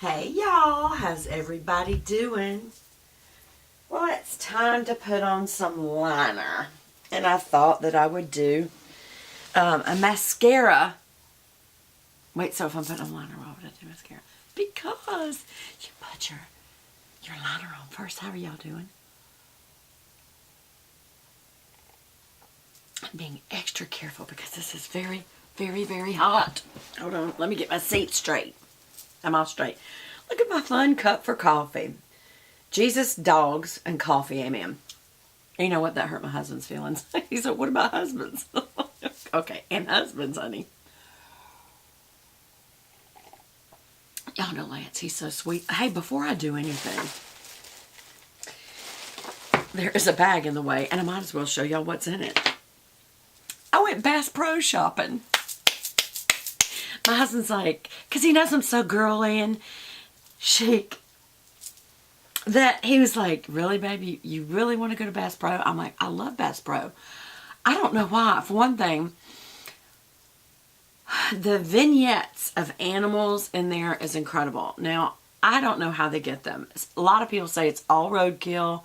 Hey y'all, how's everybody doing? Well, it's time to put on some liner. And I thought that I would do a mascara. Wait, so if I'm putting on liner, why would I do mascara? Because you put your liner on first. How are y'all doing? I'm being extra careful because this is very, very, very hot. Hold on, let me get my seat straight. I'm all straight. Look at my fun cup for coffee. Jesus, dogs, and coffee, amen. You know what? That hurt my husband's feelings. He said, what about husbands? Okay, and husbands, honey. Y'all know Lance, he's so sweet. Hey, before I do anything, there is a bag in the way, and I might as well show y'all what's in it. I went Bass Pro shopping. My husband's like, because he knows I'm so girly and chic, that he was like, really, baby, you really want to go to Bass Pro? I'm like, I love Bass Pro. I don't know why. For one thing, the vignettes of animals in there is incredible. Now, I don't know how they get them. A lot of people say it's all roadkill.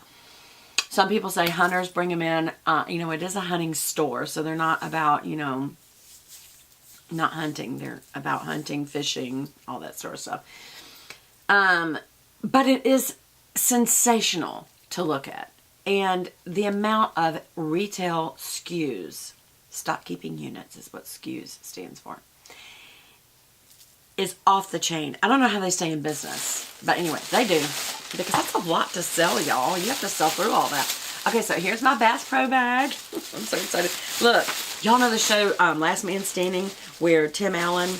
Some people say hunters bring them in. It is a hunting store, so they're not about, not hunting. They're about hunting, fishing, all that sort of stuff. But it is sensational to look at. And the amount of retail SKUs, stock keeping units is what SKUs stands for, is off the chain. I don't know how they stay in business. But anyway, they do. Because that's a lot to sell, y'all. You have to sell through all that. Okay, so here's my Bass Pro bag. I'm so excited. Look, y'all know the show Last Man Standing, where Tim Allen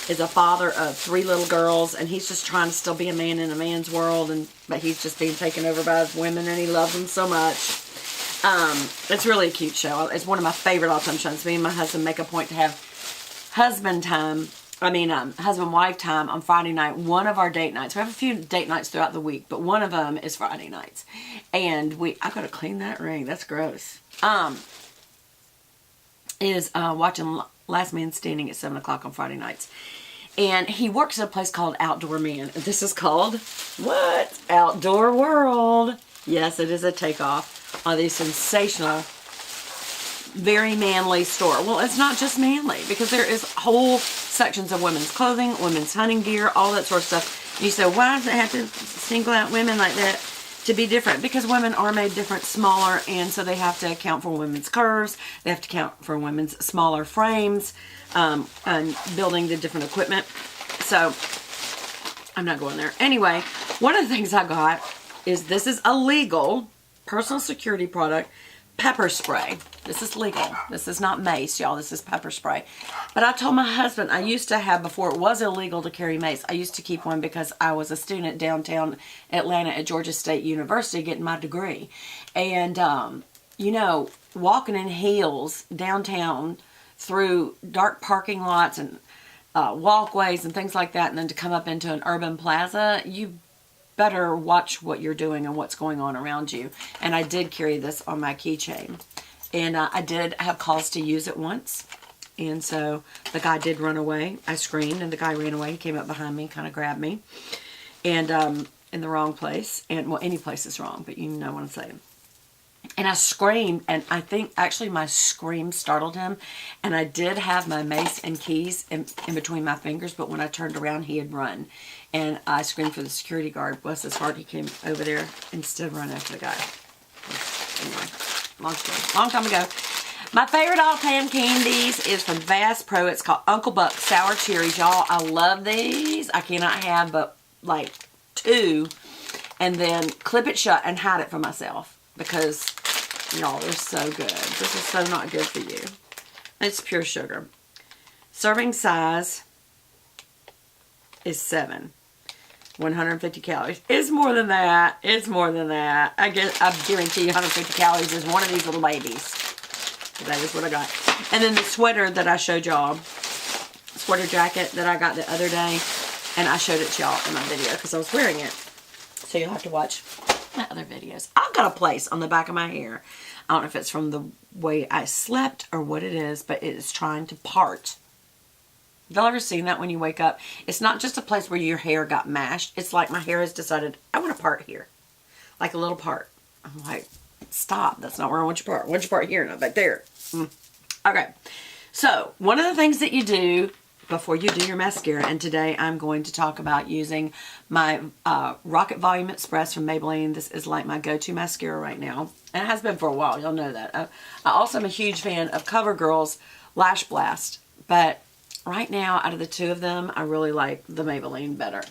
is a father of 3 little girls, and he's just trying to still be a man in a man's world, but he's just being taken over by women, and he loves them so much. It's really a cute show. It's one of my favorite all-time shows. Me and my husband make a point to have husband-wife time on Friday night. One of our date nights. We have a few date nights throughout the week, but one of them is Friday nights. And I gotta clean that ring. That's gross. Is watching Last Man Standing at 7 o'clock on Friday nights. And he works at a place called Outdoor Man. This is called, what? Outdoor World. Yes, it is a takeoff on the sensational, very manly store. Well, it's not just manly, because there is whole sections of women's clothing, women's hunting gear, all that sort of stuff. You say, why does it have to single out women like that to be different? Because women are made different, smaller, and so they have to account for women's curves. They have to account for women's smaller frames, and building the different equipment. So I'm not going there. Anyway, one of the things I got is, this is a legal personal security product, pepper spray. This is legal. This is not mace, y'all. This is pepper spray. But I told my husband, I used to have, before it was illegal to carry mace, I used to keep one because I was a student downtown Atlanta at Georgia State University getting my degree. And, walking in heels downtown through dark parking lots and walkways and things like that, and then to come up into an urban plaza, you better watch what you're doing and what's going on around you. And I did carry this on my keychain. And I did have cause to use it once. And so the guy did run away. I screamed and the guy ran away. He came up behind me, kind of grabbed me. And in the wrong place. And, well, any place is wrong, but you know what I'm saying. And I screamed, and I think actually my scream startled him. And I did have my mace and keys in between my fingers, but when I turned around, he had run. And I screamed for the security guard. Bless his heart, he came over there and stood right after the guy. Anyway, long story. Long time ago. My favorite all-time candies is from Bass Pro. It's called Uncle Buck Sour Cherries. Y'all, I love these. I cannot have but like 2. And then clip it shut and hide it from myself. Because, y'all, they're so good. This is so not good for you. It's pure sugar. Serving size is 7. 150 calories. It's more than that. It's more than that. I guarantee you 150 calories is one of these little babies. That is what I got. And then the sweater that I showed y'all, sweater jacket that I got the other day, and I showed it to y'all in my video because I was wearing it. So you'll have to watch my other videos. I've got a place on the back of my hair. I don't know if it's from the way I slept or what it is, but it is trying to part. Y'all ever seen that when you wake up? It's not just a place where your hair got mashed. It's like my hair has decided, I want a part here. Like a little part. I'm like, stop. That's not where I want your part. I want your part here, not back there. Okay. So, one of the things that you do before you do your mascara, and today I'm going to talk about using my Rocket Volume Express from Maybelline. This is like my go-to mascara right now. And it has been for a while. Y'all know that. I also am a huge fan of CoverGirl's Lash Blast. But right now, out of the two of them, I really like the Maybelline better.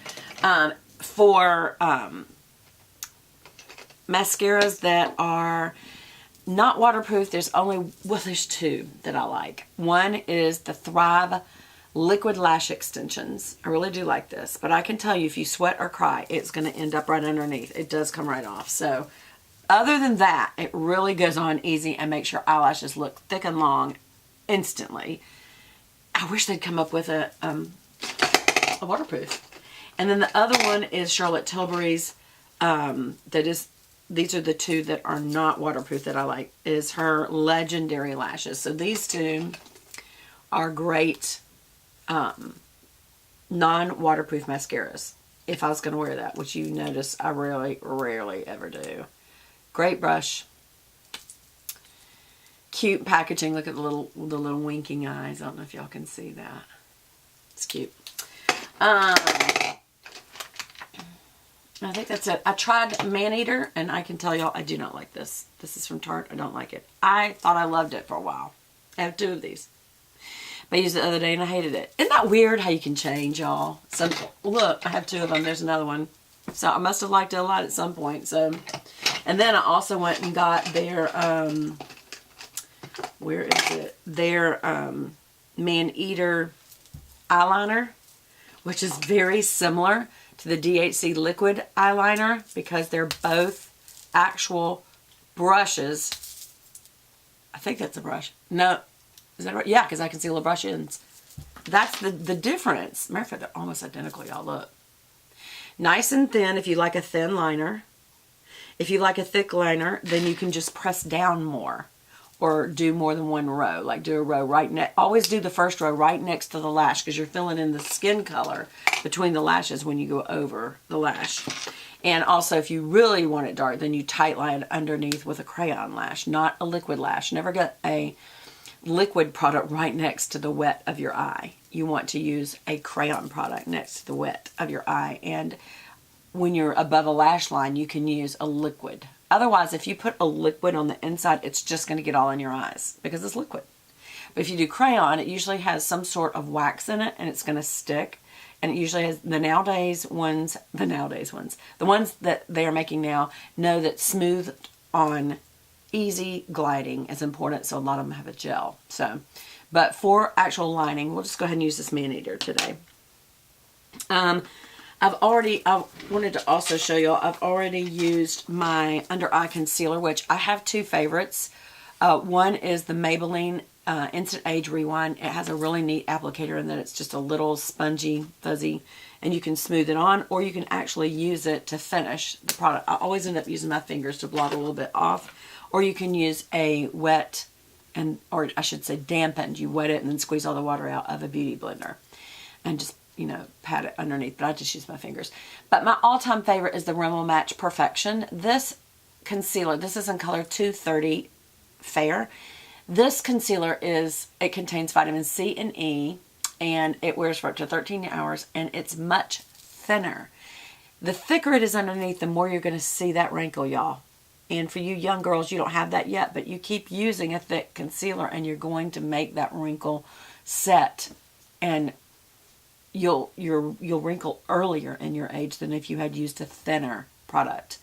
For mascaras that are not waterproof, there's two that I like. One is the Thrive Liquid Lash Extensions. I really do like this, but I can tell you if you sweat or cry, it's going to end up right underneath. It does come right off. So other than that, it really goes on easy and makes your eyelashes look thick and long instantly. I wish they'd come up with a waterproof. And then the other one is Charlotte Tilbury's, these are the two that are not waterproof that I like, is her Legendary Lashes. So these two are great non-waterproof mascaras. If I was going to wear that, which you notice I rarely ever do. Great brush. Cute packaging. Look at the little winking eyes. I don't know if y'all can see that. It's cute. I think that's it. I tried Maneater, and I can tell y'all I do not like this. This is from Tarte. I don't like it. I thought I loved it for a while. I have two of these. But I used it the other day, and I hated it. Isn't that weird how you can change, y'all? So, look, I have two of them. There's another one. So, I must have liked it a lot at some point. So, and then I also went and got their, where is it? Their Maneater eyeliner, which is very similar to the DHC liquid eyeliner because they're both actual brushes. I think that's a brush. No, is that right? Yeah, because I can see little brush ends. That's the difference. Matter of fact, they're almost identical, y'all. Look. Nice and thin if you like a thin liner. If you like a thick liner, then you can just press down more. Or do more than one row. Like do a row right next. Always do the first row right next to the lash because you're filling in the skin color between the lashes when you go over the lash. And also if you really want it dark, then you tight line underneath with a crayon lash, not a liquid lash. Never get a liquid product right next to the wet of your eye. You want to use a crayon product next to the wet of your eye. And when you're above a lash line, you can use a liquid. Otherwise, if you put a liquid on the inside, it's just going to get all in your eyes because it's liquid. But if you do crayon, it usually has some sort of wax in it and it's going to stick. And it usually has the ones that they are making now know that smooth on easy gliding is important. So a lot of them have a gel. So, but for actual lining, we'll just go ahead and use this Maneater today. I wanted to also show y'all, I've already used my under eye concealer, which I have two favorites. One is the Maybelline Instant Age Rewind. It has a really neat applicator in that it's just a little spongy, fuzzy, and you can smooth it on, or you can actually use it to finish the product. I always end up using my fingers to blot a little bit off, or you can use a wet, or I should say dampened. You wet it and then squeeze all the water out of a beauty blender, and just pat it underneath, but I just use my fingers. But my all-time favorite is the Rimmel Match Perfection. This concealer, this is in color 230 Fair. This concealer it contains vitamin C and E, and it wears for up to 13 hours, and it's much thinner. The thicker it is underneath, the more you're going to see that wrinkle, y'all. And for you young girls, you don't have that yet, but you keep using a thick concealer, and you're going to make that wrinkle set, and you'll wrinkle earlier in your age than if you had used a thinner product.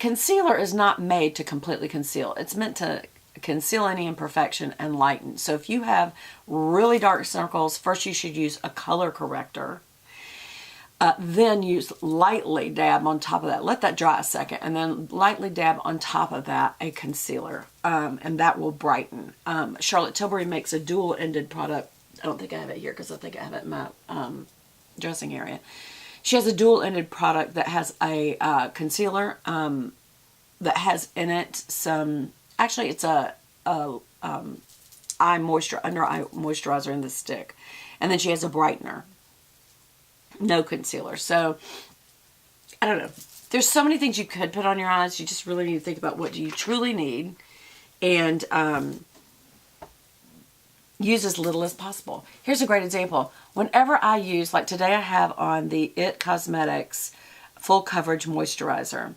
Concealer is not made to completely conceal. It's meant to conceal any imperfection and lighten. So if you have really dark circles, first you should use a color corrector. Then use lightly dab on top of that. Let that dry a second, and then lightly dab on top of that a concealer, and that will brighten. Charlotte Tilbury makes a dual-ended product. I don't think I have it here because I think I have it in my dressing area. She has a dual-ended product that has a concealer that has in it some, actually it's a under eye moisturizer in the stick. And then she has a brightener. No concealer. So, I don't know. There's so many things you could put on your eyes. You just really need to think about what do you truly need. And use as little as possible. Here's a great example. Whenever I use, like today I have on the IT Cosmetics Full Coverage Moisturizer.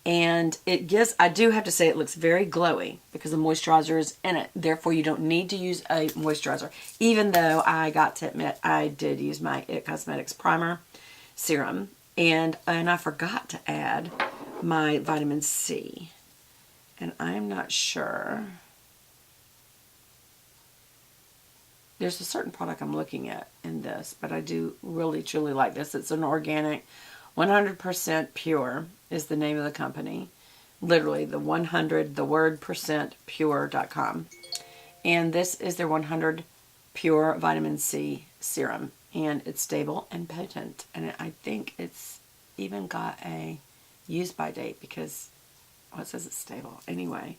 And it gives, I do have to say, it looks very glowy because the moisturizer is in it. Therefore, you don't need to use a moisturizer. Even though I got to admit, I did use my IT Cosmetics Primer Serum. And I forgot to add my vitamin C. And I'm not sure. There's a certain product I'm looking at in this, but I do really, truly like this. It's an organic, 100% pure is the name of the company. Literally, the word percent pure.com. And this is their 100 pure vitamin C serum. And it's stable and potent. And I think it's even got a use by date because, well, it says it's stable. Anyway.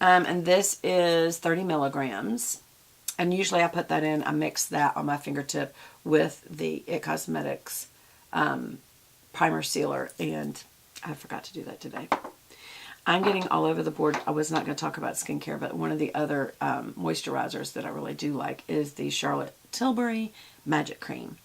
And this is 30 milligrams. And usually I put that in, I mix that on my fingertip with the IT Cosmetics primer sealer, and I forgot to do that today. I'm getting all over the board. I was not going to talk about skincare, but one of the other moisturizers that I really do like is the Charlotte Tilbury Magic Cream.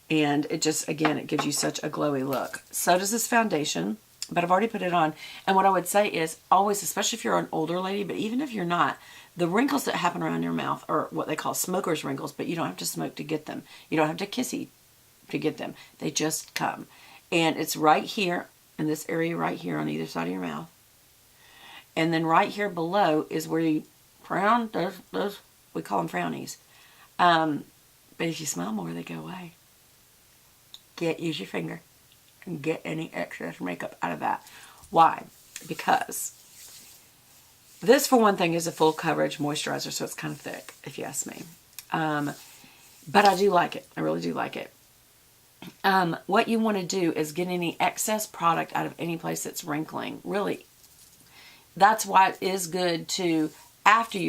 And it just, again, it gives you such a glowy look. So does this foundation, but I've already put it on. And what I would say is always, especially if you're an older lady, but even if you're not, the wrinkles that happen around your mouth are what they call smoker's wrinkles, but you don't have to smoke to get them. You don't have to kissy to get them. They just come. And it's right here, in this area right here on either side of your mouth. And then right here below is where you frown. Those we call them frownies. But if you smile more, they go away. Use your finger and get any excess makeup out of that. Why? Because this, for one thing, is a full coverage moisturizer, so it's kind of thick, if you ask me. But I do like it. I really do like it. What you want to do is get any excess product out of any place that's wrinkling. Really, that's why it is good to, after you